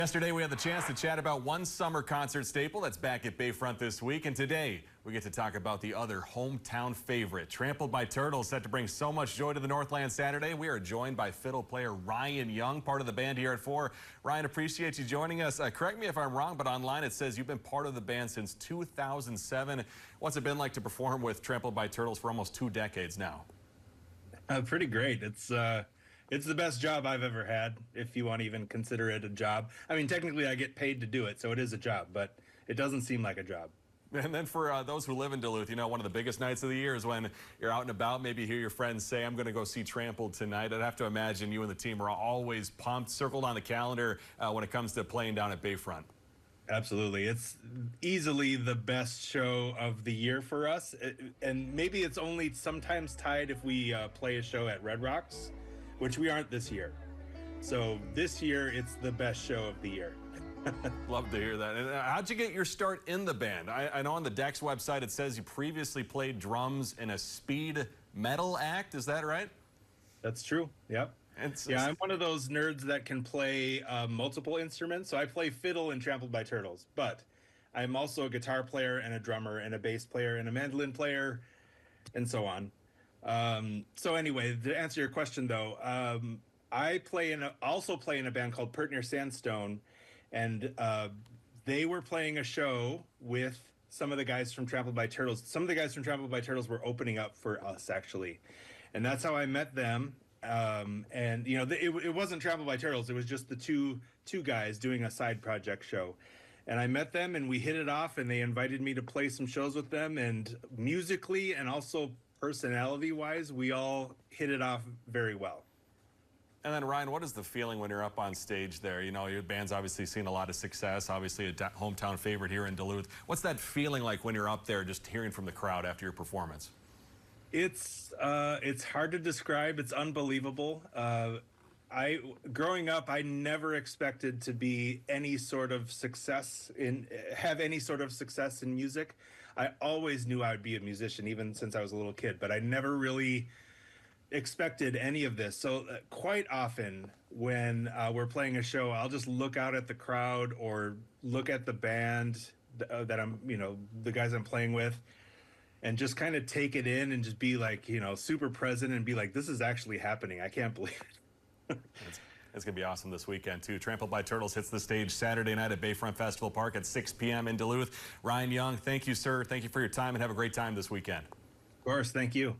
Yesterday, we had the chance to chat about one summer concert staple that's back at Bayfront this week. And today, we get to talk about the other hometown favorite. Trampled by Turtles, set to bring so much joy to the Northland Saturday. We are joined by fiddle player Ryan Young, part of the band here at 4. Ryan, appreciate you joining us. Correct me if I'm wrong, but online it says you've been part of the band since 2007. What's it been like to perform with Trampled by Turtles for almost 2 decades now? Pretty great. It's the best job I've ever had, if you want to even consider it a job. I mean, technically I get paid to do it, so it is a job, but it doesn't seem like a job. And then for those who live in Duluth, you know, one of the biggest nights of the year is when you're out and about, maybe hear your friends say, I'm going to go see Trampled tonight. I'd have to imagine you and the team are always pumped, circled on the calendar when it comes to playing down at Bayfront. Absolutely. It's easily the best show of the year for us. And maybe it's only sometimes tied if we play a show at Red Rocks, which we aren't this year. So this year, it's the best show of the year. Love to hear that. And how'd you get your start in the band? I know on the Dex website it says you previously played drums in a speed metal act. Is that right? That's true. Yep. Yeah, I'm one of those nerds that can play multiple instruments. So I play fiddle in Trampled by Turtles, but I'm also a guitar player and a drummer and a bass player and a mandolin player and so on. So anyway, to answer your question though, I also play in a band called Pert Near Sandstone, and they were playing a show with some of the guys from Trampled by Turtles. Some of the guys from Trampled by Turtles were opening up for us actually, and that's how I met them. And you know, it wasn't Trampled by Turtles. It was just the two guys doing a side project show. And I met them and we hit it off, and they invited me to play some shows with them, and musically and also personality-wise, we all hit it off very well. And then, Ryan, what is the feeling when you're up on stage there? You know, your band's obviously seen a lot of success, obviously a hometown favorite here in Duluth. What's that feeling like when you're up there just hearing from the crowd after your performance? It's hard to describe. It's unbelievable. Growing up, I never expected to be any sort of have any sort of success in music. I always knew I would be a musician, even since I was a little kid, but I never really expected any of this. So quite often when we're playing a show, I'll just look out at the crowd or look at the band that the guys I'm playing with, and just kind of take it in and just be like, super present and be like, this is actually happening. I can't believe it. It's going to be awesome this weekend, too. Trampled by Turtles hits the stage Saturday night at Bayfront Festival Park at 6 p.m. in Duluth. Ryan Young, thank you, sir. Thank you for your time, and have a great time this weekend. Of course. Thank you.